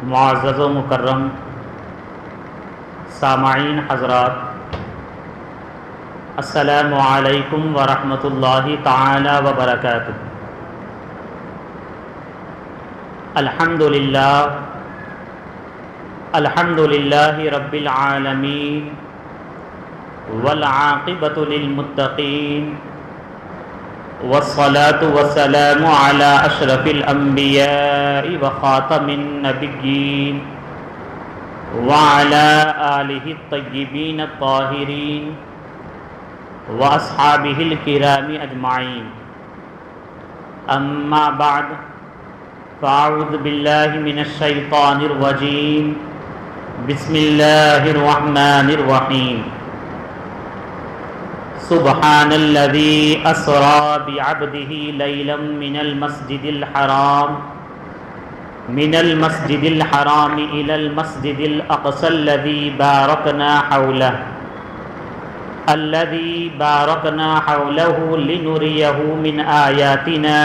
معزز و مکرم سامعین حضرات، السلام علیکم ورحمۃ اللہ تعالی وبرکاتہ۔ الحمد للہ رب العالمین والعاقبۃ للمتقین والصلاة والسلام على اشرف الانبیاء وخاتم النبیین وعلى آلہ الطیبین الطاہرین واصحابہ الکرام اجمعین، اما بعد فاعوذ باللہ من الشیطان الرجیم، بسم اللہ الرحمن الرحیم۔ سبحان الذي أسرى بعبده ليلا من المسجد الحرام إلى المسجد الأقصى الذي باركنا حوله لنريه من آياتنا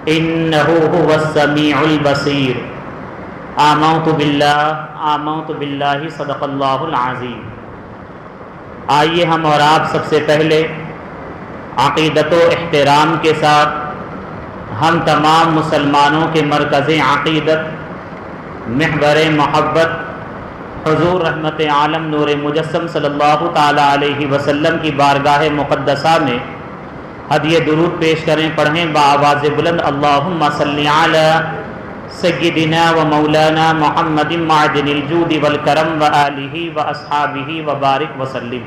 إنه هو السميع البصير۔ آمنت بالله صدق الله العظيم۔ آئیے ہم اور آپ سب سے پہلے عقیدت و احترام کے ساتھ ہم تمام مسلمانوں کے مرکز عقیدت، محور محبت، حضور رحمت عالم نور مجسم صلی اللہ تعالی علیہ وسلم کی بارگاہ مقدسہ میں ہدیہ درود پیش کریں، پڑھیں بآواز بلند، اللہم صلی علی سیدنا و مولانا محمد معدن الجود والکرم و آلہ و اصحابہ و بارک وسلم۔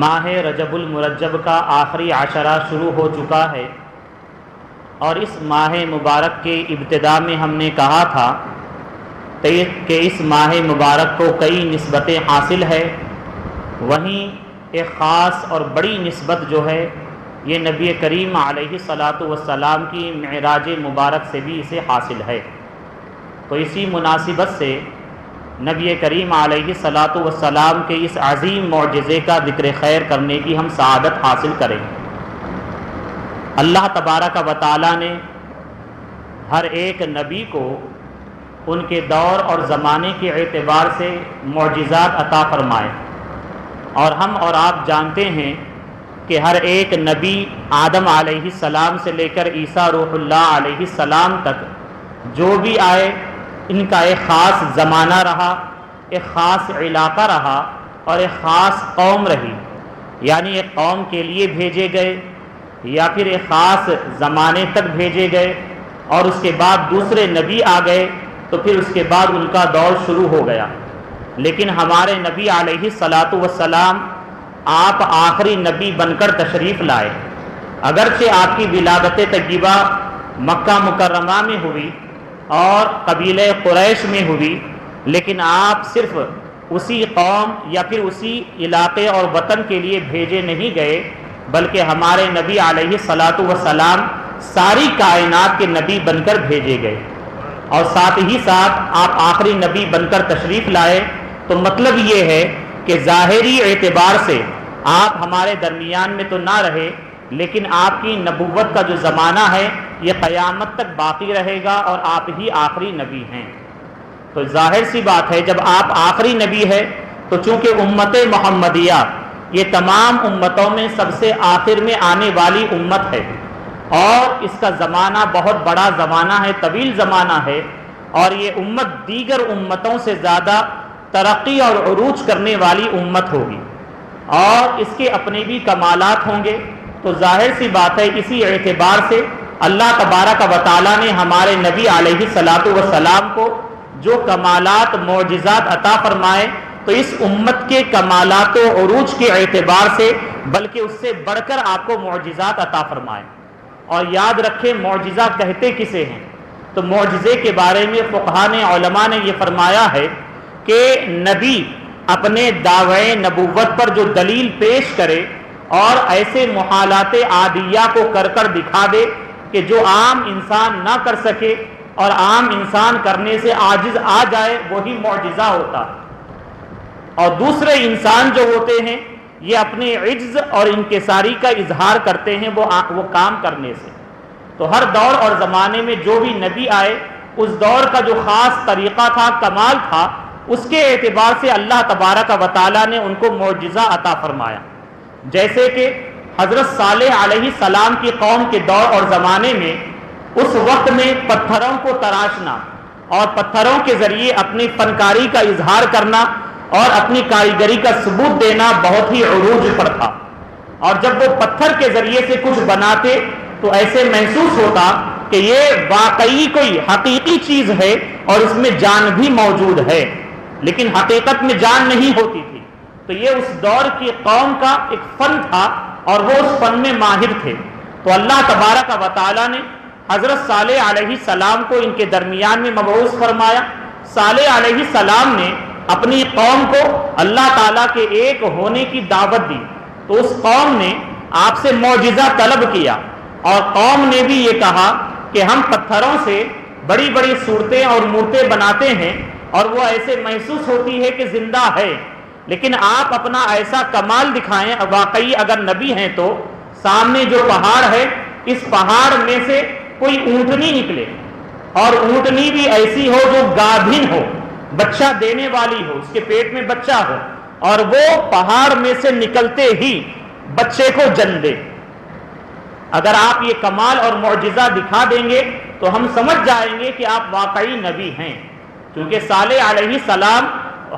ماہ رجب المرجب کا آخری عشرہ شروع ہو چکا ہے، اور اس ماہ مبارک کے ابتدا میں ہم نے کہا تھا کہ اس ماہ مبارک کو کئی نسبتیں حاصل ہے، وہیں ایک خاص اور بڑی نسبت جو ہے یہ نبی کریم علیہ الصلاۃ والسلام کی معراج مبارک سے بھی اسے حاصل ہے۔ تو اسی مناسبت سے نبی کریم علیہ الصلاۃ والسلام کے اس عظیم معجزے کا ذکر خیر کرنے کی ہم سعادت حاصل کریں۔ اللہ تبارک و تعالی نے ہر ایک نبی کو ان کے دور اور زمانے کے اعتبار سے معجزات عطا فرمائے، اور ہم اور آپ جانتے ہیں کہ ہر ایک نبی آدم علیہ السلام سے لے کر عیسیٰ روح اللہ علیہ السلام تک جو بھی آئے، ان کا ایک خاص زمانہ رہا، ایک خاص علاقہ رہا، اور ایک خاص قوم رہی، یعنی ایک قوم کے لیے بھیجے گئے یا پھر ایک خاص زمانے تک بھیجے گئے، اور اس کے بعد دوسرے نبی آ گئے تو پھر اس کے بعد ان کا دور شروع ہو گیا۔ لیکن ہمارے نبی علیہ الصلاۃ والسلام آپ آخری نبی بن کر تشریف لائے، اگرچہ آپ کی ولادت طیبہ مکہ مکرمہ میں ہوئی اور قبیلہ قریش میں ہوئی، لیکن آپ صرف اسی قوم یا پھر اسی علاقے اور وطن کے لیے بھیجے نہیں گئے، بلکہ ہمارے نبی علیہ الصلاۃ والسلام ساری کائنات کے نبی بن کر بھیجے گئے، اور ساتھ ہی ساتھ آپ آخری نبی بن کر تشریف لائے۔ تو مطلب یہ ہے کہ ظاہری اعتبار سے آپ ہمارے درمیان میں تو نہ رہے، لیکن آپ کی نبوت کا جو زمانہ ہے یہ قیامت تک باقی رہے گا، اور آپ ہی آخری نبی ہیں۔ تو ظاہر سی بات ہے جب آپ آخری نبی ہے تو چونکہ امت محمدیہ یہ تمام امتوں میں سب سے آخر میں آنے والی امت ہے، اور اس کا زمانہ بہت بڑا زمانہ ہے، طویل زمانہ ہے، اور یہ امت دیگر امتوں سے زیادہ ترقی اور عروج کرنے والی امت ہوگی، اور اس کے اپنے بھی کمالات ہوں گے۔ تو ظاہر سی بات ہے اسی اعتبار سے اللہ تبارک و تعالی نے ہمارے نبی علیہ الصلاۃ والسلام کو جو کمالات معجزات عطا فرمائے، تو اس امت کے کمالات و عروج کے اعتبار سے بلکہ اس سے بڑھ کر آپ کو معجزات عطا فرمائے۔ اور یاد رکھیں معجزہ کہتے کسے ہیں؟ تو معجزے کے بارے میں فقہاء نے، علماء نے یہ فرمایا ہے کہ نبی اپنے دعوی نبوت پر جو دلیل پیش کرے اور ایسے محالات عادیہ کو کر کر دکھا دے کہ جو عام انسان نہ کر سکے اور عام انسان کرنے سے عاجز آ جائے، وہی معجزہ ہوتا ہے۔ اور دوسرے انسان جو ہوتے ہیں یہ اپنے عجز اور انکساری کا اظہار کرتے ہیں وہ کام کرنے سے۔ تو ہر دور اور زمانے میں جو بھی نبی آئے اس دور کا جو خاص طریقہ تھا، کمال تھا، اس کے اعتبار سے اللہ تبارک و تعالیٰ نے ان کو معجزہ عطا فرمایا۔ جیسے کہ حضرت صالح علیہ السلام کی قوم کے دور اور زمانے میں اس وقت میں پتھروں کو تراشنا اور پتھروں کے ذریعے اپنی فنکاری کا اظہار کرنا اور اپنی کاریگری کا ثبوت دینا بہت ہی عروج پر تھا، اور جب وہ پتھر کے ذریعے سے کچھ بناتے تو ایسے محسوس ہوتا کہ یہ واقعی کوئی حقیقی چیز ہے اور اس میں جان بھی موجود ہے، لیکن حقیقت میں جان نہیں ہوتی تھی۔ تو یہ اس دور کی قوم کا ایک فن تھا اور وہ اس فن میں ماہر تھے۔ تو اللہ تبارک و تعالیٰ نے حضرت صالح علیہ السلام کو ان کے درمیان میں مبعوث فرمایا۔ صالح علیہ السلام نے اپنی قوم کو اللہ تعالیٰ کے ایک ہونے کی دعوت دی، تو اس قوم نے آپ سے معجزہ طلب کیا، اور قوم نے بھی یہ کہا کہ ہم پتھروں سے بڑی بڑی صورتیں اور مورتیں بناتے ہیں اور وہ ایسے محسوس ہوتی ہے کہ زندہ ہے، لیکن آپ اپنا ایسا کمال دکھائیں، واقعی اگر نبی ہیں تو سامنے جو پہاڑ ہے اس پہاڑ میں سے کوئی اونٹنی نکلے، اور اونٹنی بھی ایسی ہو جو گابھن ہو، بچہ دینے والی ہو، اس کے پیٹ میں بچہ ہو، اور وہ پہاڑ میں سے نکلتے ہی بچے کو جن دے۔ اگر آپ یہ کمال اور معجزہ دکھا دیں گے تو ہم سمجھ جائیں گے کہ آپ واقعی نبی ہیں، کیونکہ صالح علیہ السلام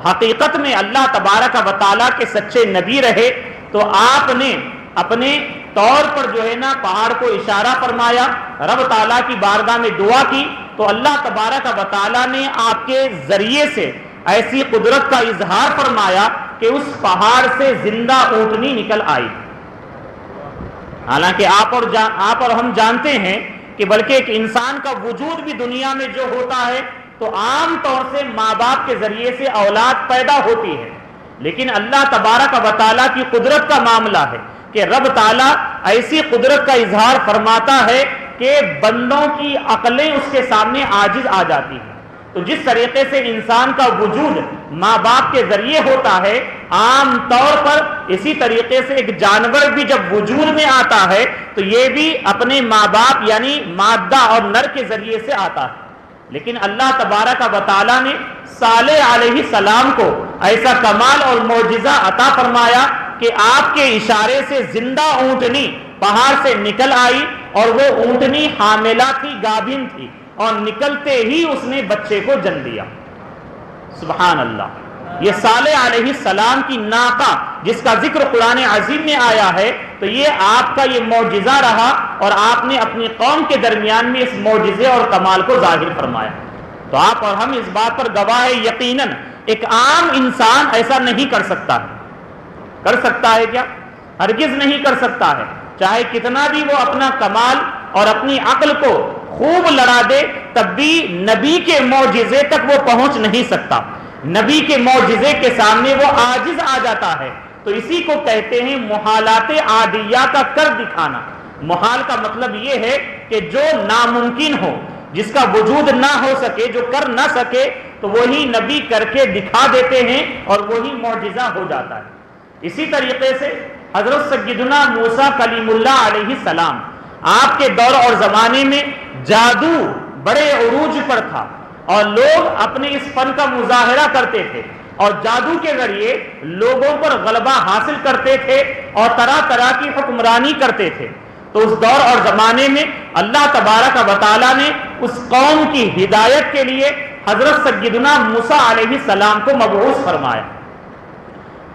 حقیقت میں اللہ تبارک و تعالیٰ کے سچے نبی رہے۔ تو آپ نے اپنے طور پر جو ہے نا پہاڑ کو اشارہ فرمایا، رب تعالیٰ کی بارگاہ میں دعا کی، تو اللہ تبارک و تعالیٰ نے آپ کے ذریعے سے ایسی قدرت کا اظہار فرمایا کہ اس پہاڑ سے زندہ اونٹنی نکل آئی۔ حالانکہ آپ اور ہم جانتے ہیں کہ بلکہ ایک انسان کا وجود بھی دنیا میں جو ہوتا ہے تو عام طور سے ماں باپ کے ذریعے سے اولاد پیدا ہوتی ہے، لیکن اللہ تبارک و تعالیٰ کی قدرت کا معاملہ ہے کہ رب تعالیٰ ایسی قدرت کا اظہار فرماتا ہے کہ بندوں کی عقلیں اس کے سامنے عاجز آ جاتی ہیں۔ تو جس طریقے سے انسان کا وجود ماں باپ کے ذریعے ہوتا ہے، عام طور پر اسی طریقے سے ایک جانور بھی جب وجود میں آتا ہے تو یہ بھی اپنے ماں باپ یعنی مادہ اور نر کے ذریعے سے آتا ہے، لیکن اللہ تبارک و تعالیٰ نے صالح علیہ السلام کو ایسا کمال اور معجزہ عطا فرمایا کہ آپ کے اشارے سے زندہ اونٹنی پہاڑ سے نکل آئی، اور وہ اونٹنی حاملہ تھی، گابھن تھی، اور نکلتے ہی اس نے بچے کو جن دیا۔ سبحان اللہ۔ یہ صالح علیہ السلام کی ناقہ جس کا ذکر قرآن عظیم میں آیا ہے، تو یہ آپ کا یہ معجزہ رہا، اور آپ نے اپنی قوم کے درمیان میں اس معجزے اور کمال کو ظاہر فرمایا۔ تو آپ اور ہم اس بات پر گواہ ہیں، یقیناً ایک عام انسان ایسا نہیں کر سکتا ہے۔ کر سکتا ہے کیا؟ ہرگز نہیں کر سکتا ہے، چاہے کتنا بھی وہ اپنا کمال اور اپنی عقل کو خوب لڑا دے، تب بھی نبی کے معجزے تک وہ پہنچ نہیں سکتا۔ نبی کے معجزے کے سامنے وہ عاجز آ جاتا ہے۔ تو اسی کو کہتے ہیں محالات عادیہ کا کر دکھانا۔ محال کا مطلب یہ ہے کہ جو ناممکن ہو، جس کا وجود نہ ہو سکے، جو کر نہ سکے، تو وہی نبی کر کے دکھا دیتے ہیں اور وہی معجزہ ہو جاتا ہے۔ اسی طریقے سے حضرت سیدنا موسیٰ کلیم اللہ علیہ السلام، آپ کے دور اور زمانے میں جادو بڑے عروج پر تھا، اور لوگ اپنے اس فن کا مظاہرہ کرتے تھے اور جادو کے ذریعے لوگوں پر غلبہ حاصل کرتے تھے اور طرح طرح کی حکمرانی کرتے تھے۔ تو اس دور اور زمانے میں اللہ تبارک و تعالیٰ نے اس قوم کی ہدایت کے لیے حضرت سیدنا موسیٰ علیہ السلام کو مبعوث فرمایا،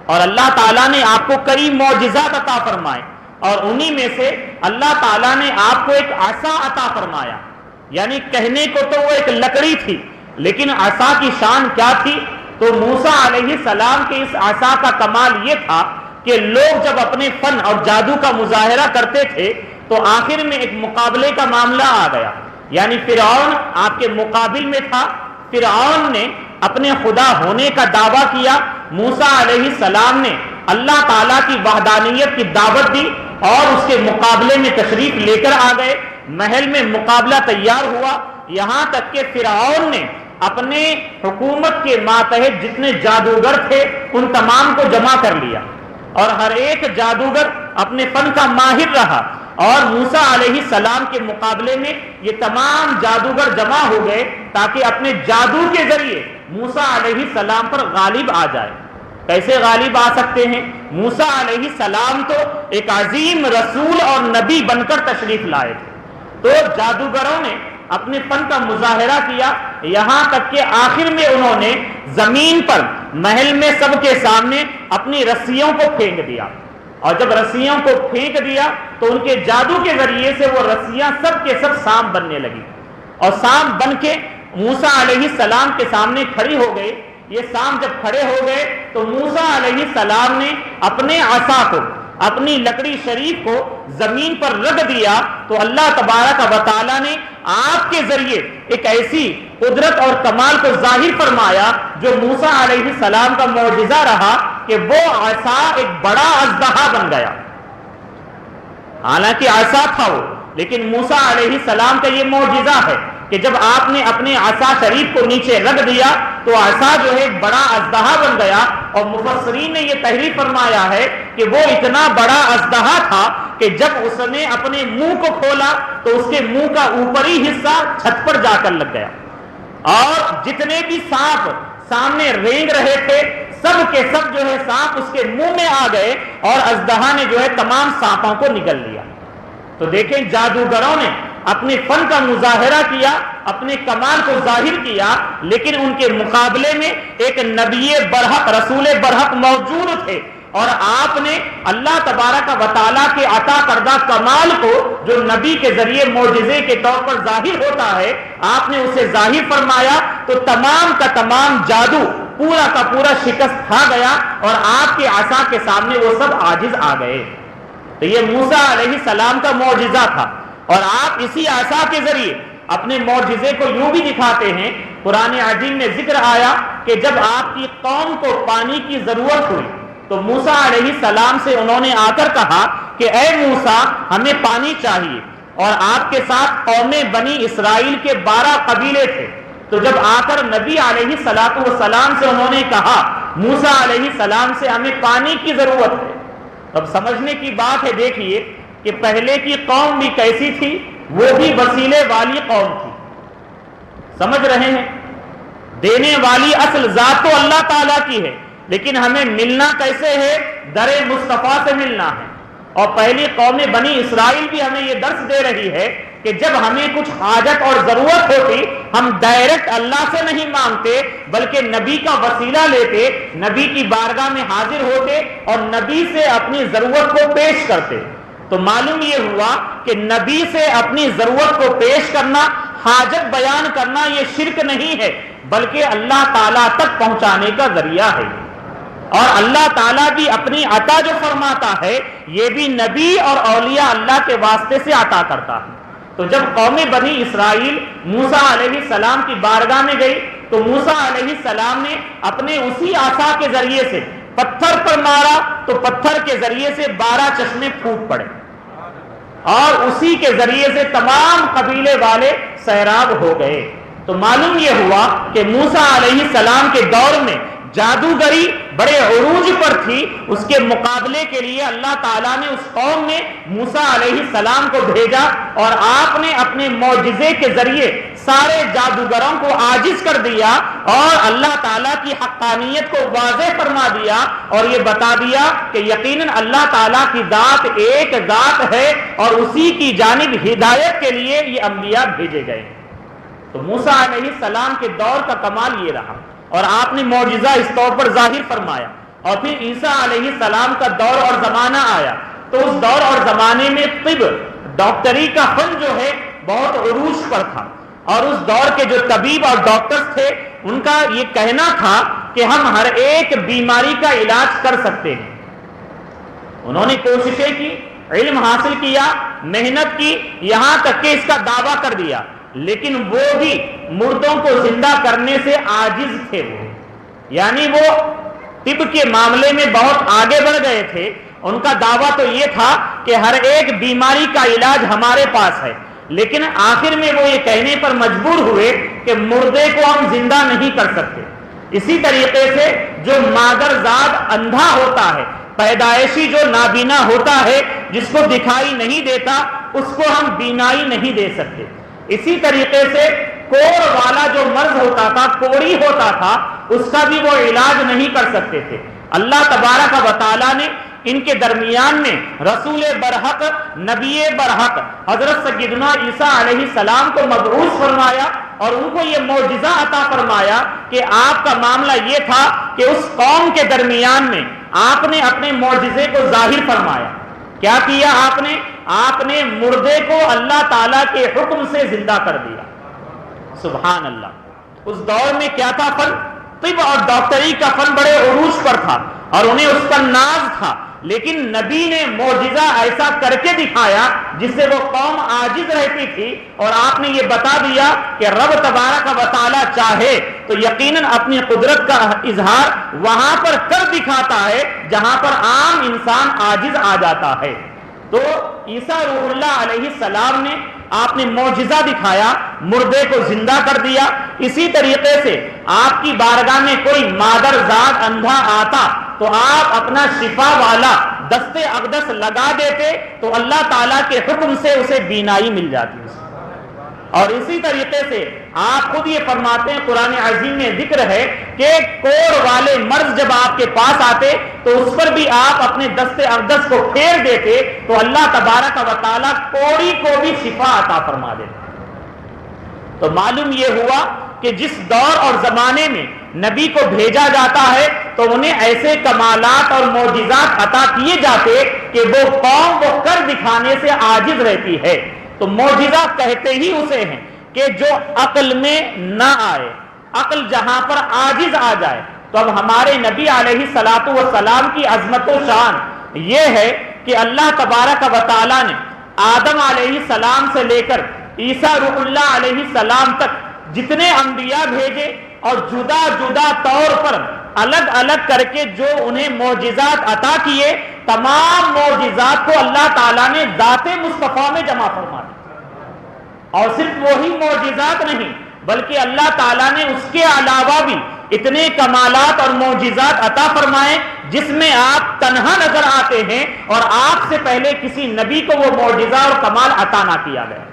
اور اللہ تعالیٰ نے آپ کو کئی معجزات عطا فرمائے، اور انہی میں سے اللہ تعالیٰ نے آپ کو ایک عصا عطا فرمایا۔ یعنی کہنے کو تو وہ ایک لکڑی تھی، لیکن عصا کی شان کیا تھی؟ تو موسیٰ علیہ السلام کے اس عصا کا کمال یہ تھا کہ لوگ جب اپنے فن اور جادو کا مظاہرہ کرتے تھے تو آخر میں ایک مقابلے کا معاملہ آ گیا، یعنی فرعون آپ کے مقابل میں تھا۔ فرعون نے اپنے خدا ہونے کا دعویٰ کیا، موسیٰ علیہ السلام نے اللہ تعالیٰ کی وحدانیت کی دعوت دی اور اس کے مقابلے میں تشریف لے کر آ گئے۔ محل میں مقابلہ تیار ہوا، یہاں تک کہ فرعون نے اپنے حکومت کے ماتحت جتنے جادوگر تھے ان تمام کو جمع کر لیا، اور ہر ایک جادوگر اپنے فن کا ماہر رہا، اور موسیٰ علیہ السلام کے مقابلے میں یہ تمام جادوگر جمع ہو گئے تاکہ اپنے جادو کے ذریعے موسیٰ علیہ السلام پر غالب آ جائے۔ کیسے غالب آ سکتے ہیں؟ موسیٰ علیہ السلام تو ایک عظیم رسول اور نبی بن کر تشریف لائے تھے، تو جادوگروں نے اپنے فن کا مظاہرہ کیا، یہاں تک کہ آخر میں انہوں نے زمین پر محل میں سب کے سامنے اپنی رسیوں کو پھینک دیا، اور جب رسیوں کو پھینک دیا تو ان کے جادو کے ذریعے سے وہ رسیاں سب کے سب سانپ بننے لگی، اور سانپ بن کے موسیٰ علیہ السلام کے سامنے کھڑی ہو گئی۔ یہ سانپ جب کھڑے ہو گئے تو موسیٰ علیہ السلام نے اپنے عصا کو، اپنی لکڑی شریف کو زمین پر رکھ دیا، تو اللہ تبارک و تعالیٰ نے آپ کے ذریعے ایک ایسی قدرت اور کمال کو ظاہر فرمایا جو موسیٰ علیہ السلام کا معجزہ رہا کہ وہ عصا ایک بڑا اژدہا بن گیا۔ حالانکہ عصا تھا وہ، لیکن موسیٰ علیہ السلام کا یہ معجزہ ہے کہ جب آپ نے اپنے عصا شریف کو نیچے رکھ دیا تو عصا جو ہے ایک بڑا اژدہا بن گیا، اور مفسرین نے یہ تحریر فرمایا ہے کہ وہ اتنا بڑا اژدہا تھا کہ جب اس نے اپنے منہ کو کھولا تو اس کے منہ کا اوپری حصہ چھت پر جا کر لگ گیا، اور جتنے بھی سانپ سامنے رینگ رہے تھے سب کے سب جو ہے سانپ اس کے منہ میں آ گئے، اور اژدہا نے جو ہے تمام سانپوں کو نگل لیا۔ تو دیکھیں جادوگروں نے اپنے فن کا مظاہرہ کیا، اپنے کمال کو ظاہر کیا، لیکن ان کے مقابلے میں ایک نبی برحق، رسول برحق موجود تھے، اور آپ نے اللہ تبارک و تعالیٰ کے عطا کردہ کمال کو جو نبی کے ذریعے معجزے کے طور پر ظاہر ہوتا ہے، آپ نے اسے ظاہر فرمایا، تو تمام کا تمام جادو پورا کا پورا شکست کھا گیا، اور آپ کے عصا کے سامنے وہ سب عاجز آ گئے۔ تو یہ موسیٰ علیہ السلام کا معجزہ تھا، اور آپ اسی عصا کے ذریعے اپنے معجزے کو یوں بھی دکھاتے ہیں۔ قرآن عظیم میں ذکر آیا کہ جب آپ کی قوم کو پانی کی ضرورت ہوئی تو موسیٰ علیہ السلام سے انہوں نے آ کر کہا کہ اے موسیٰ ہمیں پانی چاہیے، اور آپ کے ساتھ قوم بنی اسرائیل کے 12 قبیلے تھے، تو جب آ کر نبی علیہ السلام سے انہوں نے کہا موسیٰ علیہ السلام سے ہمیں پانی کی ضرورت ہے، اب سمجھنے کی بات ہے، دیکھیے کہ پہلے کی قوم بھی کیسی تھی، وہ بھی وسیلے والی قوم تھی، سمجھ رہے ہیں؟ دینے والی اصل ذات تو اللہ تعالیٰ کی ہے، لیکن ہمیں ملنا کیسے ہے؟ در مصطفیٰ سے ملنا ہے۔ اور پہلی قوم بنی اسرائیل بھی ہمیں یہ درس دے رہی ہے کہ جب ہمیں کچھ حاجت اور ضرورت ہوتی ہم ڈائریکٹ اللہ سے نہیں مانگتے بلکہ نبی کا وسیلہ لیتے، نبی کی بارگاہ میں حاضر ہوتے اور نبی سے اپنی ضرورت کو پیش کرتے۔ تو معلوم یہ ہوا کہ نبی سے اپنی ضرورت کو پیش کرنا، حاجت بیان کرنا یہ شرک نہیں ہے بلکہ اللہ تعالیٰ تک پہنچانے کا ذریعہ ہے، اور اللہ تعالیٰ بھی اپنی عطا جو فرماتا ہے یہ بھی نبی اور اولیاء اللہ کے واسطے سے عطا کرتا ہے۔ تو جب قوم بنی اسرائیل موسیٰ علیہ السلام کی بارگاہ میں گئی تو موسیٰ علیہ السلام نے اپنے اسی عصا کے ذریعے سے پتھر پر مارا تو پتھر کے ذریعے سے 12 چشمے پھوٹ پڑے، اور اسی کے ذریعے سے تمام قبیلے والے سیراب ہو گئے۔ تو معلوم یہ ہوا کہ موسیٰ علیہ السلام کے دور میں جادوگری بڑے عروج پر تھی، اس کے مقابلے کے لیے اللہ تعالیٰ نے اس قوم میں موسیٰ علیہ السلام کو بھیجا، اور آپ نے اپنے معجزے کے ذریعے سارے جادوگروں کو عاجز کر دیا، اور اللہ تعالیٰ کی حقانیت کو واضح فرما دیا، اور یہ بتا دیا کہ یقیناً اللہ تعالیٰ کی ذات ایک ذات ہے، اور اسی کی جانب ہدایت کے لیے یہ انبیاء بھیجے گئے۔ تو موسیٰ علیہ السلام کے دور کا کمال یہ رہا، اور آپ نے معجزہ اس طور پر ظاہر فرمایا۔ اور پھر عیسیٰ علیہ السلام کا دور اور زمانہ آیا، تو اس دور اور زمانے میں طب، ڈاکٹری کا فن جو ہے بہت عروج پر تھا، اور اس دور کے جو طبیب اور ڈاکٹرز تھے ان کا یہ کہنا تھا کہ ہم ہر ایک بیماری کا علاج کر سکتے ہیں۔ انہوں نے کوششیں کی، علم حاصل کیا، محنت کی، یہاں تک کہ اس کا دعویٰ کر دیا، لیکن وہ بھی مردوں کو زندہ کرنے سے عاجز تھے، یعنی وہ طب کے معاملے میں بہت آگے بڑھ گئے تھے۔ ان کا دعویٰ تو یہ تھا کہ ہر ایک بیماری کا علاج ہمارے پاس ہے، لیکن آخر میں وہ یہ کہنے پر مجبور ہوئے کہ مردے کو ہم زندہ نہیں کر سکتے۔ اسی طریقے سے جو مادرزاد اندھا ہوتا ہے، پیدائشی جو نابینا ہوتا ہے، جس کو دکھائی نہیں دیتا، اس کو ہم بینائی نہیں دے سکتے۔ اسی طریقے سے کوڑ والا جو مرض ہوتا تھا، کوڑی ہوتا تھا، اس کا بھی وہ علاج نہیں کر سکتے تھے۔ اللہ تبارک و تعالیٰ نے ان کے درمیان میں رسول برحق، نبی برحق حضرت سیدنا عیسیٰ علیہ السلام کو مبعوث فرمایا اور ان کو یہ معجزہ عطا فرمایا کہ آپ کا معاملہ یہ تھا کہ اس قوم کے درمیان میں آپ نے اپنے معجزے کو ظاہر فرمایا۔ کیا کیا آپ نے مردے کو اللہ تعالیٰ کے حکم سے زندہ کر دیا۔ سبحان اللہ۔ اس دور میں کیا تھا فن؟ طب اور ڈاکٹری کا فن بڑے عروج پر تھا اور انہیں اس پر ناز تھا، لیکن نبی نے معجزہ ایسا کر کے دکھایا جس سے وہ قوم عاجز رہتی تھی، اور آپ نے یہ بتا دیا کہ رب تبارک و تعالیٰ چاہے تو یقیناً اپنی قدرت کا اظہار وہاں پر کر دکھاتا ہے جہاں پر عام انسان عاجز آ جاتا ہے۔ تو عیسیٰ روح اللہ علیہ السلام نے آپ نے معجزہ دکھایا، مردے کو زندہ کر دیا۔ اسی طریقے سے آپ کی بارگاہ میں کوئی مادر زاد اندھا آتا تو آپ اپنا شفا والا دست اقدس لگا دیتے تو اللہ تعالیٰ کے حکم سے اسے بینائی مل جاتی۔ اور اسی طریقے سے آپ خود یہ فرماتے ہیں، قرآن عظیم میں ذکر ہے کہ کوڑ والے مرض جب آپ کے پاس آتے تو اس پر بھی آپ اپنے دست اقدس کو پھیر دیتے تو اللہ تبارک و تعالیٰ کوڑی کو بھی شفا عطا فرما دیتے۔ تو معلوم یہ ہوا کہ جس دور اور زمانے میں نبی کو بھیجا جاتا ہے تو انہیں ایسے کمالات اور معجزات عطا کیے جاتے کہ وہ قوم وہ کر دکھانے سے عاجز رہتی ہے۔ تو معجزہ کہتے ہی اسے ہیں کہ جو عقل میں نہ آئے، عقل جہاں پر عاجز آ جائے۔ تو اب ہمارے نبی علیہ الصلاۃ والسلام کی عظمت و شان یہ ہے کہ اللہ تبارک و تعالیٰ نے آدم علیہ السلام سے لے کر عیسیٰ روح اللہ علیہ السلام تک جتنے انبیاء بھیجے اور جدا جدا طور پر الگ الگ کر کے جو انہیں معجزات عطا کیے، تمام معجزات کو اللہ تعالیٰ نے ذات مصطفیٰ میں جمع فرما دیا۔ اور صرف وہی معجزات نہیں بلکہ اللہ تعالیٰ نے اس کے علاوہ بھی اتنے کمالات اور معجزات عطا فرمائے جس میں آپ تنہا نظر آتے ہیں اور آپ سے پہلے کسی نبی کو وہ معجزہ اور کمال عطا نہ کیا گیا۔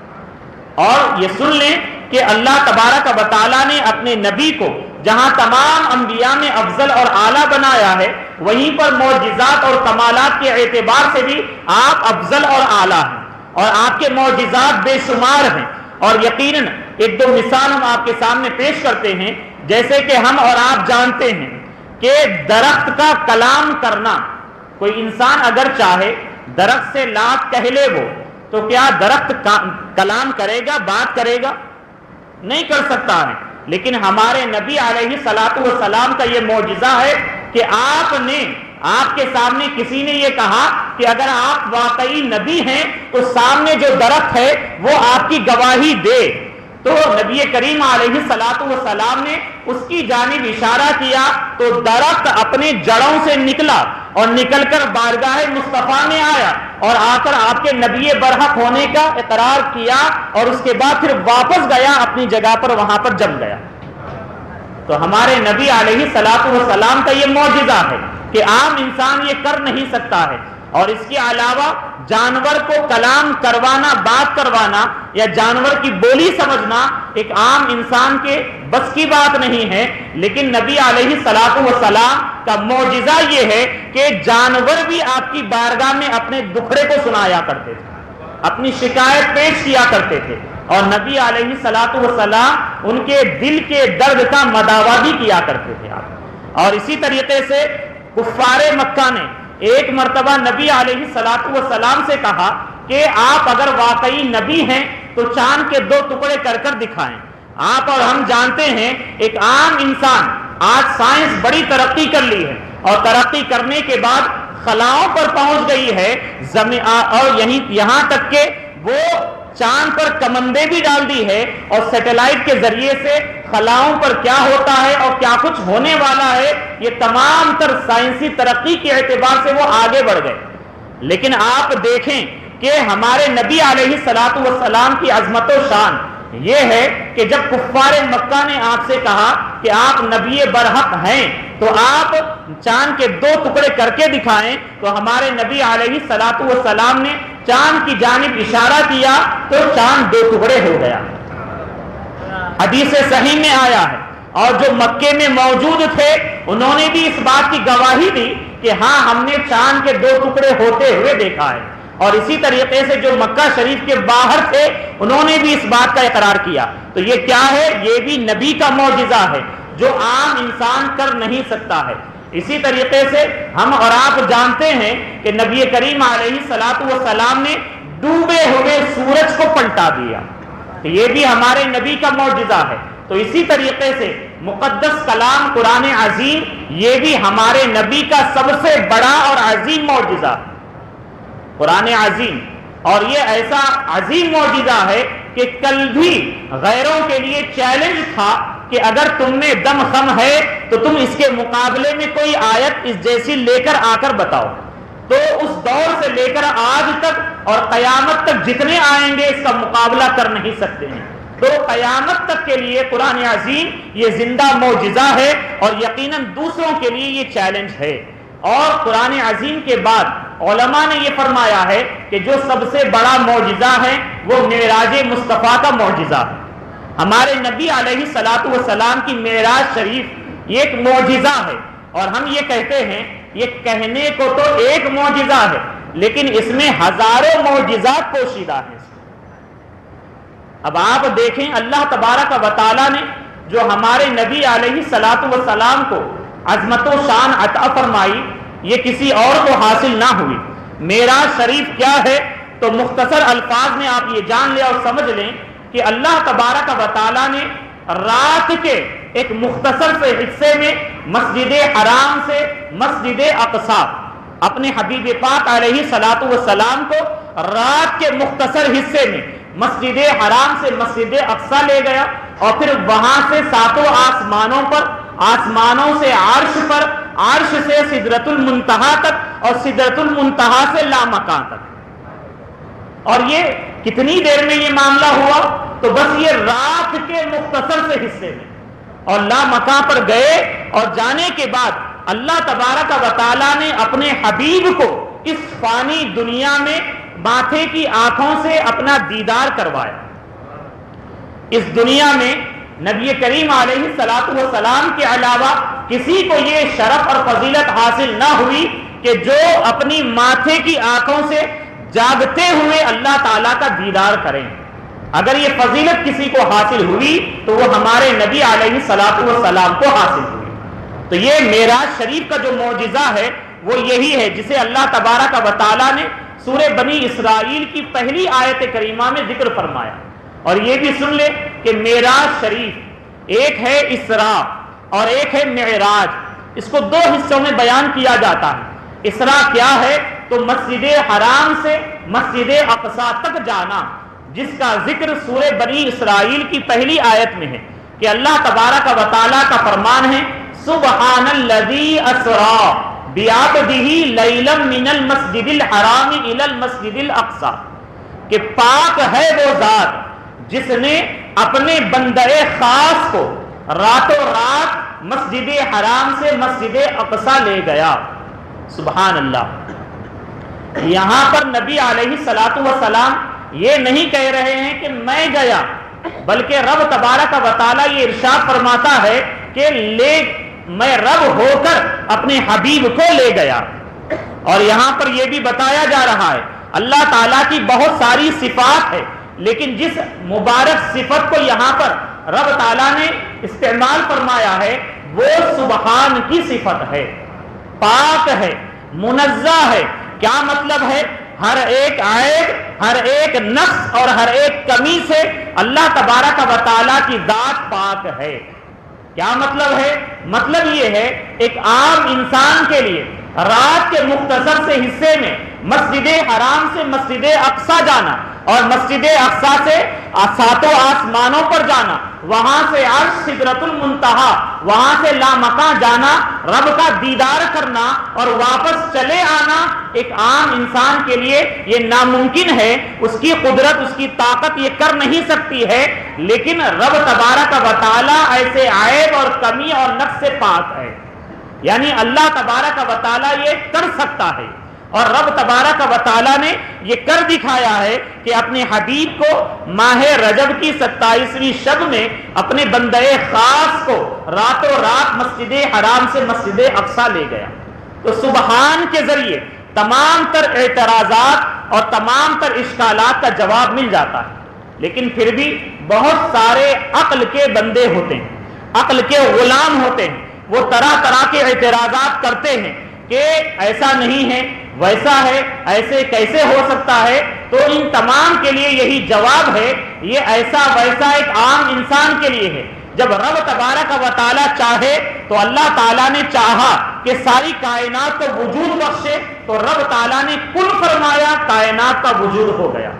اور یہ سن لیں کہ اللہ تبارک و تعالیٰ نے اپنے نبی کو جہاں تمام انبیاء میں افضل اور اعلیٰ بنایا ہے، وہیں پر معجزات اور کمالات کے اعتبار سے بھی آپ افضل اور اعلیٰ ہیں، اور آپ کے معجزات بے شمار ہیں۔ اور یقیناً ایک دو مثال ہم آپ کے سامنے پیش کرتے ہیں۔ جیسے کہ ہم اور آپ جانتے ہیں کہ درخت کا کلام کرنا، کوئی انسان اگر چاہے درخت سے لا کہہ لے وہ، تو کیا درخت کلام کرے گا، بات کرے گا؟ نہیں کر سکتا ہے۔ لیکن ہمارے نبی علیہ الصلاۃ والسلام کا یہ معجزہ ہے کہ آپ کے سامنے کسی نے یہ کہا کہ اگر آپ واقعی نبی ہیں تو سامنے جو درخت ہے وہ آپ کی گواہی دے، تو نبی کریم علیہ الصلاۃ والسلام نے اس کی جانب اشارہ کیا تو درخت اپنے جڑوں سے نکلا اور نکل کر بارگاہ مصطفیٰ میں آیا اور آ کر آپ کے نبی برحق ہونے کا اقرار کیا، اور اس کے بعد پھر واپس گیا اپنی جگہ پر، وہاں پر جم گیا۔ تو ہمارے نبی علیہ الصلاۃ والسلام کا یہ معجزہ ہے کہ عام انسان یہ کر نہیں سکتا ہے۔ اور اس کے علاوہ جانور کو کلام کروانا، بات کروانا یا جانور کی بولی سمجھنا ایک عام انسان کے بس کی بات نہیں ہے، لیکن نبی علیہ الصلاۃ والسلام کا معجزہ یہ ہے کہ جانور بھی آپ کی بارگاہ میں اپنے دکھڑے کو سنایا کرتے تھے، اپنی شکایت پیش کیا کرتے تھے، اور نبی علیہ الصلاۃ والسلام ان کے دل کے درد کا مداوا بھی کیا کرتے تھے آپ۔ اور اسی طریقے سے کفار مکہ نے ایک مرتبہ نبی علیہ الصلاۃ والسلام سے کہا کہ آپ اگر واقعی نبی ہیں تو چاند کے 2 ٹکڑے کر کر دکھائیں۔ آپ اور ہم جانتے ہیں ایک عام انسان، آج سائنس بڑی ترقی کر لی ہے اور ترقی کرنے کے بعد خلاؤں پر پہنچ گئی ہے، اور یہاں تک کہ وہ چاند پر کمندیں بھی ڈال دی ہے، اور سیٹلائٹ کے ذریعے سے خلاؤں پر کیا ہوتا ہے اور کیا کچھ ہونے والا ہے، یہ تمام تر سائنسی ترقی کے اعتبار سے وہ آگے بڑھ گئے۔ لیکن آپ دیکھیں کہ ہمارے نبی علیہ الصلاۃ والسلام کی عظمت و شان یہ ہے کہ جب کفار مکہ نے آپ سے کہا کہ آپ نبی برحق ہیں تو آپ چاند کے 2 ٹکڑے کر کے دکھائیں، تو ہمارے نبی علیہ الصلوۃ والسلام نے چاند کی جانب اشارہ کیا تو چاند 2 ٹکڑے ہو گیا، حدیث صحیح میں آیا ہے۔ اور جو مکے میں موجود تھے انہوں نے بھی اس بات کی گواہی دی کہ ہاں ہم نے چاند کے 2 ٹکڑے ہوتے ہوئے دیکھا ہے، اور اسی طریقے سے جو مکہ شریف کے باہر تھے انہوں نے بھی اس بات کا اقرار کیا۔ تو یہ کیا ہے؟ یہ بھی نبی کا معجزہ ہے جو عام انسان کر نہیں سکتا ہے۔ اسی طریقے سے ہم اور آپ جانتے ہیں کہ نبی کریم علیہ الصلوۃ والسلام نے ڈوبے ہوئے سورج کو پلٹا دیا، تو یہ بھی ہمارے نبی کا معجزہ ہے۔ تو اسی طریقے سے مقدس کلام قرآن عظیم یہ بھی ہمارے نبی کا سب سے بڑا اور عظیم معجزہ ہے، قرآن عظیم۔ اور یہ ایسا عظیم معجزہ ہے کہ کل بھی غیروں کے لیے چیلنج تھا کہ اگر تم میں دم خم ہے تو تم اس کے مقابلے میں کوئی آیت اس جیسی لے کر آ کر بتاؤ، تو اس دور سے لے کر آج تک اور قیامت تک جتنے آئیں گے اس کا مقابلہ کر نہیں سکتے ہیں۔ تو قیامت تک کے لیے قرآن عظیم یہ زندہ معجزہ ہے، اور یقیناً دوسروں کے لیے یہ چیلنج ہے۔ اور قرآن عظیم کے بعد علماء نے یہ فرمایا ہے کہ جو سب سے بڑا معجزہ ہے وہ معراج مصطفیٰ کا معجزہ ہے۔ ہمارے نبی علیہ الصلوۃ والسلام کی معراج شریف یہ ایک معجزہ ہے، اور ہم یہ کہتے ہیں، یہ کہنے کو تو ایک معجزہ ہے لیکن اس میں ہزاروں معجزات پوشیدہ ہیں۔ اب آپ دیکھیں اللہ تبارک و تعالیٰ نے جو ہمارے نبی علیہ الصلوۃ والسلام کو عظمت و شان عطا فرمائی، یہ کسی اور کو حاصل نہ ہوئی۔ معراج شریف کیا ہے؟ تو مختصر الفاظ میں آپ یہ جان لیں اور سمجھ لیں کہ اللہ تبارک و تعالیٰ نے رات کے ایک مختصر سے حصے میں مسجد حرام سے مسجد اقصی اپنے حبیب پاک علیہ الصلوۃ والسلام کو رات کے مختصر حصے میں مسجد حرام سے مسجد اقصی لے گیا، اور پھر وہاں سے 7 آسمانوں پر، آسمانوں سے عرش پر، عرش سے سدرۃ المنتہا تک، اور سدرۃ المنتہا سے لامکان تک۔ اور یہ کتنی دیر میں یہ معاملہ ہوا؟ تو بس یہ رات کے مختصر سے حصے میں، اور لامکان پر گئے، اور جانے کے بعد اللہ تبارک و تعالیٰ نے اپنے حبیب کو اس فانی دنیا میں ماتھے کی آنکھوں سے اپنا دیدار کروایا۔ اس دنیا میں نبی کریم علیہ الصلوۃ والسلام کے علاوہ کسی کو یہ شرف اور فضیلت حاصل نہ ہوئی کہ جو اپنی ماتھے کی آنکھوں سے جاگتے ہوئے اللہ تعالیٰ کا دیدار کریں۔ اگر یہ فضیلت کسی کو حاصل ہوئی تو وہ ہمارے نبی علیہ الصلوۃ والسلام کو حاصل ہوئی۔ تو یہ معراج شریف کا جو معجزہ ہے وہ یہی ہے جسے اللہ تبارک و تعالیٰ نے سورہ بنی اسرائیل کی پہلی آیت کریمہ میں ذکر فرمایا۔ اور یہ بھی سن لے کہ معراج شریف ایک ہے اسراء اور ایک ہے معراج، اس کو 2 حصوں میں بیان کیا جاتا ہے۔ اسراء کیا ہے؟ تو مسجد حرام سے مسجد اقصی تک جانا، جس کا ذکر سورہ بنی اسرائیل کی پہلی آیت میں ہے کہ اللہ تبارک و تعالیٰ کا فرمان ہے سبحان الذی اسریٰ بعبدہ لیلا من المسجد الحرام الی المسجد الاقصی، کہ پاک ہے وہ ذات جس نے اپنے بندہ خاص کو راتوں رات مسجد حرام سے مسجد اقصی لے گیا۔ سبحان اللہ۔ یہاں پر نبی علیہ الصلوۃ والسلام یہ نہیں کہہ رہے ہیں کہ میں گیا، بلکہ رب تبارک و تعالیٰ یہ ارشاد فرماتا ہے کہ میں رب ہو کر اپنے حبیب کو لے گیا۔ اور یہاں پر یہ بھی بتایا جا رہا ہے اللہ تعالیٰ کی بہت ساری صفات ہے، لیکن جس مبارک صفت کو یہاں پر رب تعالیٰ نے استعمال فرمایا ہے وہ سبحان کی صفت ہے، پاک ہے، منزہ ہے۔ کیا مطلب ہے؟ ہر ایک عیب، ہر ایک نقص اور ہر ایک کمی سے اللہ تبارک و تعالیٰ کی ذات پاک ہے۔ کیا مطلب ہے؟ مطلب یہ ہے ایک عام انسان کے لیے رات کے مختصر سے حصے میں مسجد حرام سے مسجد اقصی جانا اور مسجد اقصی سے ساتوں آسمانوں پر جانا، وہاں سے عرش سدرۃ المنتہا، وہاں سے لامکاں جانا، رب کا دیدار کرنا اور واپس چلے آنا ایک عام انسان کے لیے یہ ناممکن ہے۔ اس کی قدرت، اس کی طاقت یہ کر نہیں سکتی ہے، لیکن رب تبارک و تعالی ایسے عیب اور کمی اور نقص سے پاک ہے، یعنی اللہ تبارک و تعالی یہ کر سکتا ہے۔ اور رب تبارک و تعالی نے یہ کر دکھایا ہے کہ اپنے حبیب کو ماہ رجب کی 27ویں شب میں اپنے بندے خاص کو راتوں رات مسجد حرام سے مسجد اقصی لے گیا۔ تو سبحان کے ذریعے تمام تر اعتراضات اور تمام تر اشکالات کا جواب مل جاتا ہے، لیکن پھر بھی بہت سارے عقل کے بندے ہوتے ہیں، عقل کے غلام ہوتے ہیں، وہ طرح طرح کے اعتراضات کرتے ہیں کہ ایسا نہیں ہے، ویسا ہے، ایسے کیسے ہو سکتا ہے۔ تو ان تمام کے لیے یہی جواب ہے، یہ ایسا ویسا ایک عام انسان کے لیے ہے۔ جب رب تبارک و تعالی چاہے تو اللہ تعالیٰ نے چاہا کہ ساری کائنات کو وجود بخشے تو رب تعالیٰ نے کن فرمایا، کائنات کا وجود ہو گیا۔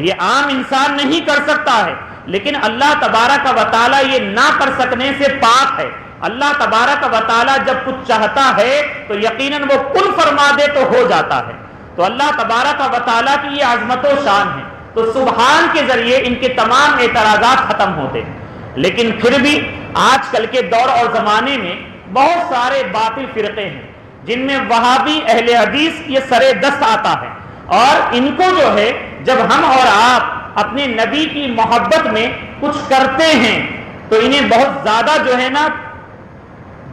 یہ عام انسان نہیں کر سکتا ہے، لیکن اللہ تبارک و تعالیٰ یہ نہ کر سکنے سے پاک ہے۔ اللہ تبارک و تعالیٰ جب کچھ چاہتا ہے تو یقیناً وہ کن فرما دے تو ہو جاتا ہے۔ تو اللہ تبارک و تعالیٰ کی یہ عظمت و شان ہے۔ تو سبحان کے ذریعے ان کے تمام اعتراضات ختم ہوتے ہیں، لیکن پھر بھی آج کل کے دور اور زمانے میں بہت سارے باطل فرقے ہیں جن میں وہابی اہل حدیث یہ سرے دست آتا ہے، اور ان کو جو ہے جب ہم اور آپ اپنے نبی کی محبت میں کچھ کرتے ہیں تو انہیں بہت زیادہ جو ہے نا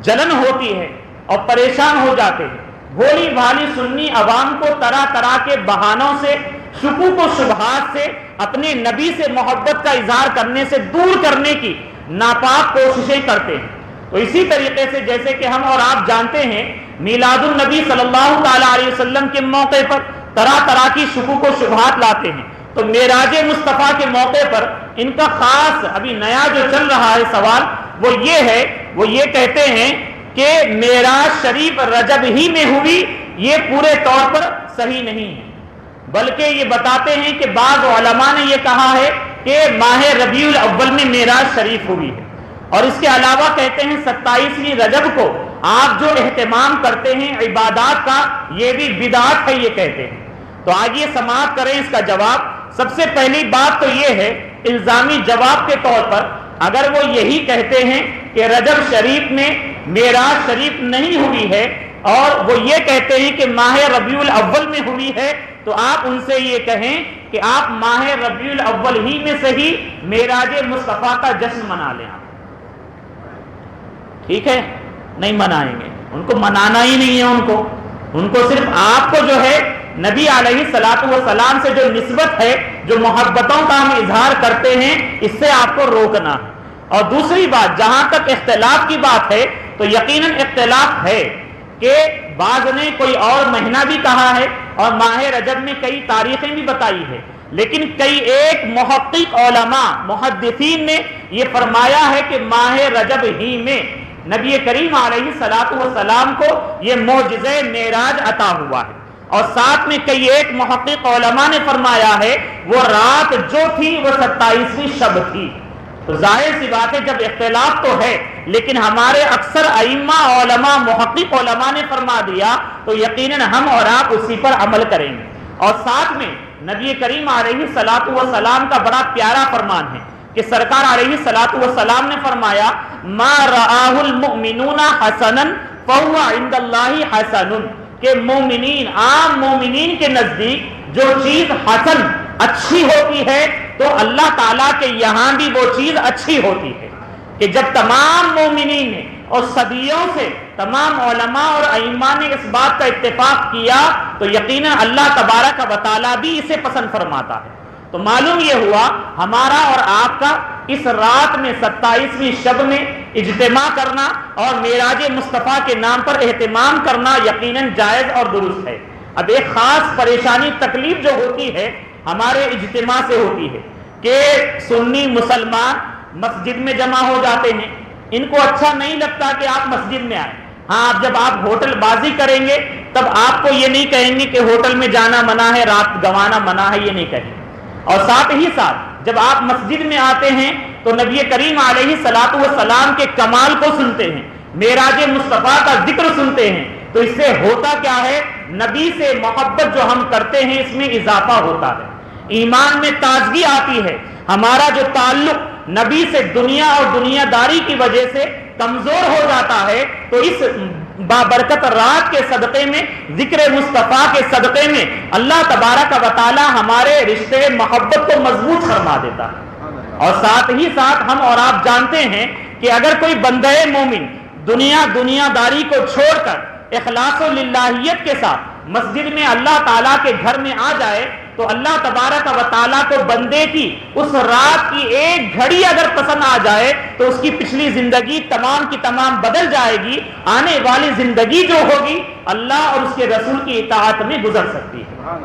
جلن ہوتی ہے اور پریشان ہو جاتے ہیں۔ بھولی بھالی سنی عوام کو طرح طرح کے بہانوں سے، شکوک و شبہات سے اپنے نبی سے محبت کا اظہار کرنے سے دور کرنے کی ناپاک کوششیں کرتے ہیں۔ تو اسی طریقے سے جیسے کہ ہم اور آپ جانتے ہیں میلاد النبی صلی اللہ تعالی علیہ وسلم کے موقع پر طرح طرح کی شکوک و شبہات لاتے ہیں، تو معراج مصطفیٰ کے موقع پر ان کا خاص ابھی نیا جو چل رہا ہے سوال وہ یہ ہے، وہ یہ کہتے ہیں کہ معراج شریف رجب ہی میں ہوئی، یہ پورے طور پر صحیح نہیں ہے، بلکہ یہ بتاتے ہیں کہ بعض علماء نے یہ کہا ہے کہ ماہ ربیع الاول میں معراج شریف ہوئی ہے، اور اس کے علاوہ کہتے ہیں 27ویں رجب کو آپ جو اہتمام کرتے ہیں عبادات کا یہ بھی بدعت ہے، یہ کہتے ہیں۔ تو آئیے سماعت کریں اس کا جواب۔ سب سے پہلی بات تو یہ ہے الزامی جواب کے طور پر، اگر وہ یہی کہتے ہیں کہ رجب شریف میں معراج شریف نہیں ہوئی ہے اور وہ یہ کہتے ہیں کہ ماہ ربیع الاول میں ہوئی ہے، تو آپ ان سے یہ کہیں کہ آپ ماہ ربیع الاول ہی میں سے ہی معراج مصطفیٰ کا جشن منا لیں۔ ٹھیک ہے، نہیں منائیں گے، ان کو منانا ہی نہیں ہے، ان کو صرف آپ کو جو ہے نبی علیہ الصلوۃ والسلام سے جو نسبت ہے، جو محبتوں کا ہم اظہار کرتے ہیں، اس سے آپ کو روکنا ہے۔ اور دوسری بات، جہاں تک اختلاف کی بات ہے تو یقیناً اختلاف ہے کہ بعض نے کوئی اور مہینہ بھی کہا ہے اور ماہ رجب میں کئی تاریخیں بھی بتائی ہے، لیکن کئی ایک محقق علماء محدثین نے یہ فرمایا ہے کہ ماہ رجب ہی میں نبی کریم علیہ الصلوۃ والسلام کو یہ معجزہ معراج عطا ہوا ہے، اور ساتھ میں کئی ایک محقق علماء نے فرمایا ہے وہ رات جو تھی وہ 27ویں شب تھی۔ تو ظاہر سی بات ہے جب اختلاف تو ہے، لیکن ہمارے اکثر ائمہ علماء محقق علماء نے فرما دیا تو یقیناً ہم اور آپ اسی پر عمل کریں گے۔ اور ساتھ میں نبی کریم علیہ الصلوۃ والسلام کا بڑا پیارا فرمان ہے کہ سرکار علیہ الصلوۃ والسلام نے فرمایا ما رآہ المؤمنون حسنا فهو عند اللہ حسن، کہ مومنین، عام مومنین کے نزدیک جو چیز حسن اچھی ہوتی ہے تو اللہ تعالیٰ کے یہاں بھی وہ چیز اچھی ہوتی ہے، کہ جب تمام مومنین نے اور صدیوں سے تمام علماء اور ائمہ نے اس بات کا اتفاق کیا تو یقیناً اللہ تبارک و تعالیٰ بھی اسے پسند فرماتا ہے۔ تو معلوم یہ ہوا ہمارا اور آپ کا اس رات میں 27ویں شب میں اجتماع کرنا اور معراج مصطفیٰ کے نام پر اہتمام کرنا یقیناً جائز اور درست ہے۔ اب ایک خاص پریشانی تکلیف جو ہوتی ہے ہمارے اجتماع سے ہوتی ہے کہ سنی مسلمان مسجد میں جمع ہو جاتے ہیں، ان کو اچھا نہیں لگتا کہ آپ مسجد میں آئیں، ہاں جب آپ ہوٹل بازی کریں گے تب آپ کو یہ نہیں کہیں گے کہ ہوٹل میں جانا منع ہے، رات گنوانا منع ہے، یہ نہیں کہیں گے۔ اور ساتھ ہی ساتھ جب آپ مسجد میں آتے ہیں تو نبی کریم علیہ الصلوۃ والسلام کے کمال کو سنتے ہیں، معراج مصطفیٰ کا ذکر سنتے ہیں، تو اس سے ہوتا کیا ہے؟ نبی سے محبت جو ہم کرتے ہیں اس میں اضافہ ہوتا ہے، ایمان میں تازگی آتی ہے، ہمارا جو تعلق نبی سے دنیا اور دنیا داری کی وجہ سے کمزور ہو جاتا ہے، تو اس بابرکت رات کے صدقے میں، ذکر مصطفیٰ کے صدقے میں اللہ تبارک و تعالی ہمارے رشتے محبت کو مضبوط فرما دیتا ہے۔ اور ساتھ ہی ساتھ ہم اور آپ جانتے ہیں کہ اگر کوئی بندہ مومن دنیا داری کو چھوڑ کر اخلاص و للہیت کے ساتھ مسجد میں اللہ تعالیٰ کے گھر میں آ جائے تو اللہ تبارک و تعالیٰ کو بندے کی اس رات کی ایک گھڑی اگر پسند آ جائے تو اس کی پچھلی زندگی تمام کی تمام بدل جائے گی، آنے والی زندگی جو ہوگی اللہ اور اس کے رسول کی اطاعت میں گزر سکتی ہے۔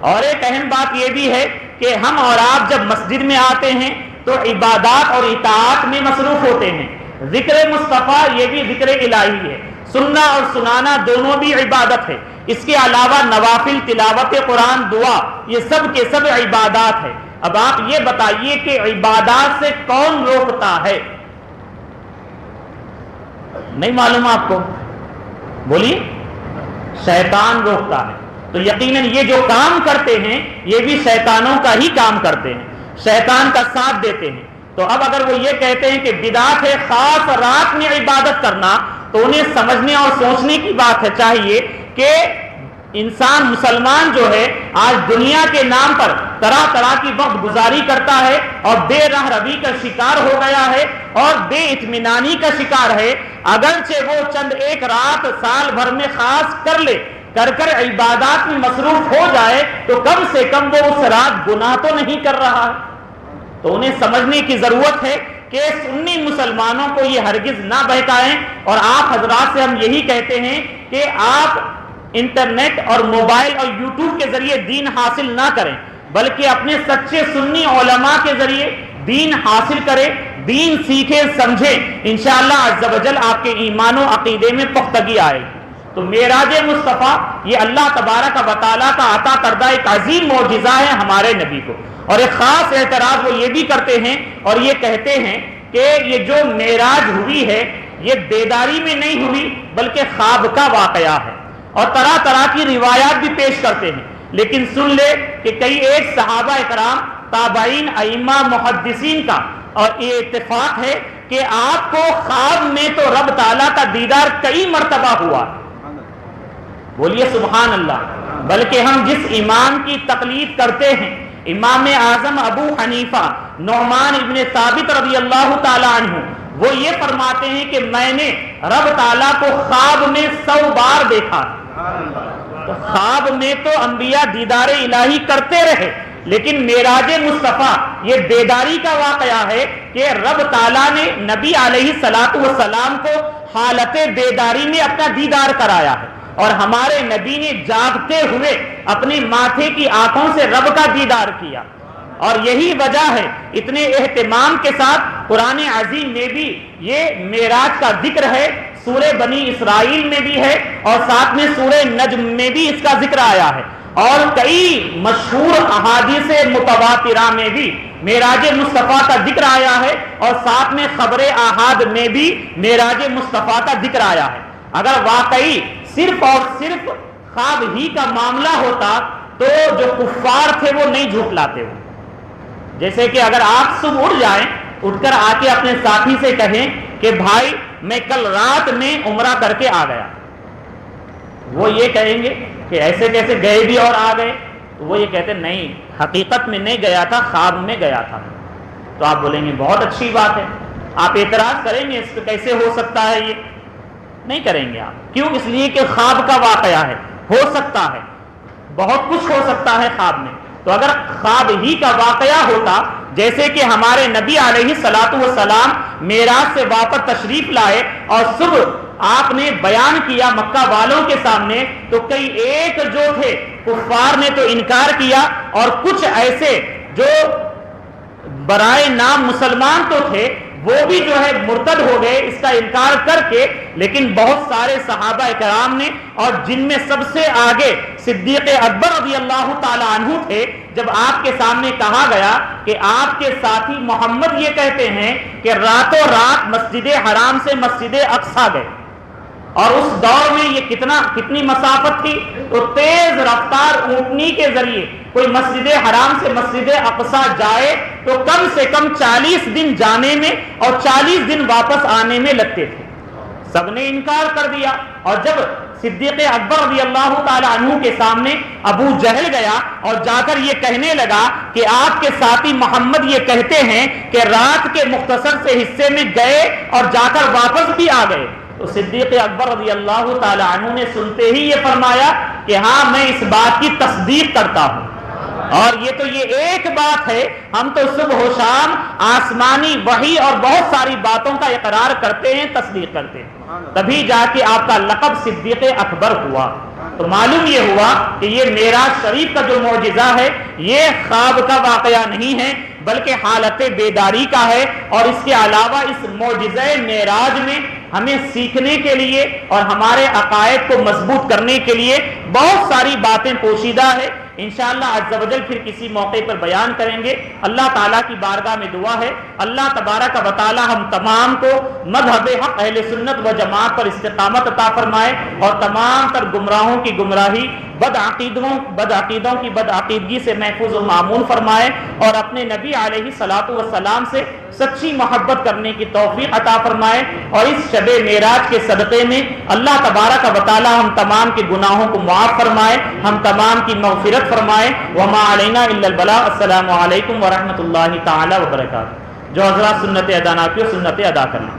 اور ایک اہم بات یہ بھی ہے کہ ہم اور آپ جب مسجد میں آتے ہیں تو عبادات اور اطاعت میں مصروف ہوتے ہیں، ذکر مصطفیٰ یہ بھی ذکر الہی ہے، سننا اور سنانا دونوں بھی عبادت ہے، اس کے علاوہ نوافل، تلاوت قرآن، دعا، یہ سب کے سب عبادات ہے۔ اب آپ یہ بتائیے کہ عبادات سے کون روکتا ہے؟ نہیں معلوم آپ کو؟ بولیے۔ شیطان روکتا ہے۔ تو یقیناً یہ جو کام کرتے ہیں یہ بھی شیطانوں کا ہی کام کرتے ہیں، شیطان کا ساتھ دیتے ہیں۔ تو اب اگر وہ یہ کہتے ہیں کہ بدعت ہے خاص رات میں عبادت کرنا، تو انہیں سمجھنے اور سوچنے کی بات ہے چاہیے کہ انسان مسلمان جو ہے آج دنیا کے نام پر طرح طرح کی وقت گزاری کرتا ہے اور بے راہ روی کا شکار ہو گیا ہے اور بے اطمینانی کا شکار ہے۔ اگرچہ وہ چند ایک رات سال بھر میں خاص کر لے، کر عبادات میں مصروف ہو جائے، تو کم سے کم وہ اس رات گناہ تو نہیں کر رہا ہے۔ تو انہیں سمجھنے کی ضرورت ہے کہ سنی مسلمانوں کو یہ ہرگز نہ بہکائیں، اور آپ حضرات سے ہم یہی کہتے ہیں کہ آپ انٹرنیٹ اور موبائل اور یوٹیوب کے ذریعے دین حاصل نہ کریں، بلکہ اپنے سچے سنی علماء کے ذریعے دین حاصل کریں، دین سیکھیں، سمجھیں، انشاءاللہ عز و جل آپ کے ایمان و عقیدے میں پختگی آئے گی۔ تو معراج مصطفیٰ یہ اللہ تبارک و تعالیٰ کا عطا کردہ ایک عظیم معجزہ ہے ہمارے نبی کو، اور ایک خاص اعتراض وہ یہ بھی کرتے ہیں اور یہ کہتے ہیں کہ یہ جو معراج ہوئی ہے یہ بیداری میں نہیں ہوئی بلکہ خواب کا واقعہ ہے، اور طرح طرح کی روایات بھی پیش کرتے ہیں۔ لیکن سن لے کہ کئی ایک صحابہ اکرام، تابعین، ائمہ، محدثین کا اور یہ اتفاق ہے کہ آپ کو خواب میں تو رب تعالیٰ کا دیدار کئی مرتبہ ہوا۔ بولیے سبحان اللہ۔ بلکہ ہم جس امام کی تقلید کرتے ہیں، امام اعظم ابو حنیفہ نعمان ابن ثابت رضی اللہ تعالی عنہ، وہ یہ فرماتے ہیں کہ میں نے رب تعالیٰ کو خواب میں 100 بار دیکھا۔ تو خواب میں تو انبیاء دیدار الہی کرتے رہے، لیکن معراج مصطفیٰ یہ بیداری کا واقعہ ہے کہ رب تعالیٰ نے نبی علیہ الصلوۃ والسلام کو حالت بیداری میں اپنا دیدار کرایا ہے، اور ہمارے نبی نے جاگتے ہوئے اپنے ماتھے کی آنکھوں سے رب کا دیدار کیا۔ اور یہی وجہ ہے اتنے اہتمام کے ساتھ قرآن عظیم میں بھی یہ معراج کا ذکر ہے، سورہ بنی اسرائیل میں بھی ہے، اور ساتھ میں سورہ نجم میں بھی اس کا ذکر آیا ہے، اور کئی مشہور احادیث متواترہ میں بھی معراج مصطفیٰ کا ذکر آیا ہے، اور ساتھ میں خبر احاد میں بھی معراج مصطفیٰ کا ذکر آیا ہے۔ اگر واقعی صرف اور صرف خواب ہی کا معاملہ ہوتا تو جو کفار تھے وہ نہیں جھٹلاتے ہو۔ جیسے کہ اگر آپ صبح اٹھ جائیں، اٹھ کر آ کے اپنے ساتھی سے کہیں کہ بھائی میں کل رات میں عمرہ کر کے آ گیا، وہ یہ کہیں گے کہ ایسے کیسے گئے بھی اور آ گئے؟ تو وہ یہ کہتے نہیں، حقیقت میں نہیں گیا تھا، خواب میں گیا تھا۔ تو آپ بولیں گے بہت اچھی بات ہے، آپ اعتراض کریں گے اس پہ کیسے ہو سکتا ہے؟ یہ نہیں کریں گے آپ، کیوں؟ اس لیے کہ خواب کا واقعہ ہے، ہو سکتا ہے، بہت کچھ ہو سکتا ہے خواب میں۔ تو اگر خواب ہی کا واقعہ ہوتا، جیسے کہ ہمارے نبی علیہ الصلوۃ والسلام معراج سے واپس تشریف لائے اور صبح آپ نے بیان کیا مکہ والوں کے سامنے، تو کئی ایک جو تھے کفار نے تو انکار کیا، اور کچھ ایسے جو برائے نام مسلمان تو تھے وہ بھی جو ہے مرتد ہو گئے اس کا انکار کر کے، لیکن بہت سارے صحابہ کرام نے، اور جن میں سب سے آگے صدیق اکبر رضی اللہ تعالی عنہ تھے، جب آپ کے سامنے کہا گیا کہ آپ کے ساتھی محمد یہ کہتے ہیں کہ راتوں رات مسجد حرام سے مسجد اقصیٰ گئے، اور اس دور میں یہ کتنی مسافت تھی، تو تیز رفتار اونٹنی کے ذریعے کوئی مسجد حرام سے مسجد اقصیٰ جائے تو کم سے کم 40 دن جانے میں اور 40 دن واپس آنے میں لگتے تھے۔ سب نے انکار کر دیا، اور جب صدیق اکبر رضی اللہ تعالی عنہ کے سامنے ابو جہل گیا اور جا کر یہ کہنے لگا کہ آپ کے ساتھی محمد یہ کہتے ہیں کہ رات کے مختصر سے حصے میں گئے اور جا کر واپس بھی آ گئے، تو صدیق اکبر رضی اللہ تعالی عنہ نے سنتے ہی یہ فرمایا کہ ہاں میں اس بات کی تصدیق کرتا ہوں۔ اور یہ ایک بات ہے، ہم تو صبح و شام آسمانی وحی اور بہت ساری باتوں کا اقرار کرتے ہیں، تصدیق کرتے ہیں، تبھی جا کے آپ کا لقب صدیق اکبر ہوا۔ تو معلوم یہ ہوا کہ یہ معراج شریف کا جو معجزہ ہے یہ خواب کا واقعہ نہیں ہے بلکہ حالت بیداری کا ہے، اور اس کے علاوہ اس معجزہ معراج میں ہمیں سیکھنے کے لیے اور ہمارے عقائد کو مضبوط کرنے کے لیے بہت ساری باتیں پوشیدہ ہے۔ انشاءاللہ عز و جل پھر کسی موقع پر بیان کریں گے۔ اللہ تعالیٰ کی بارگاہ میں دعا ہے اللہ تبارک و تعالیٰ ہم تمام کو مذہب حق اہل سنت و جماعت پر استقامت عطا فرمائے، اور تمام تر گمراہوں کی گمراہی، بد عقیدوں کی بد عقیدگی سے محفوظ و معمون فرمائے، اور اپنے نبی علیہ الصلوۃ والسلام سے سچی محبت کرنے کی توفیق عطا فرمائے، اور اس شب معراج کے صدقے میں اللہ تبارک و تعالیٰ ہم تمام کے گناہوں کو معاف فرمائے، ہم تمام کی مغفرت فرمائے۔ وما علینا الا البلاغ۔ السلام علیکم ورحمۃ اللہ تعالی وبرکاتہ۔ جو حضرات سنت ادا نہ کی سنت ادا کرنا۔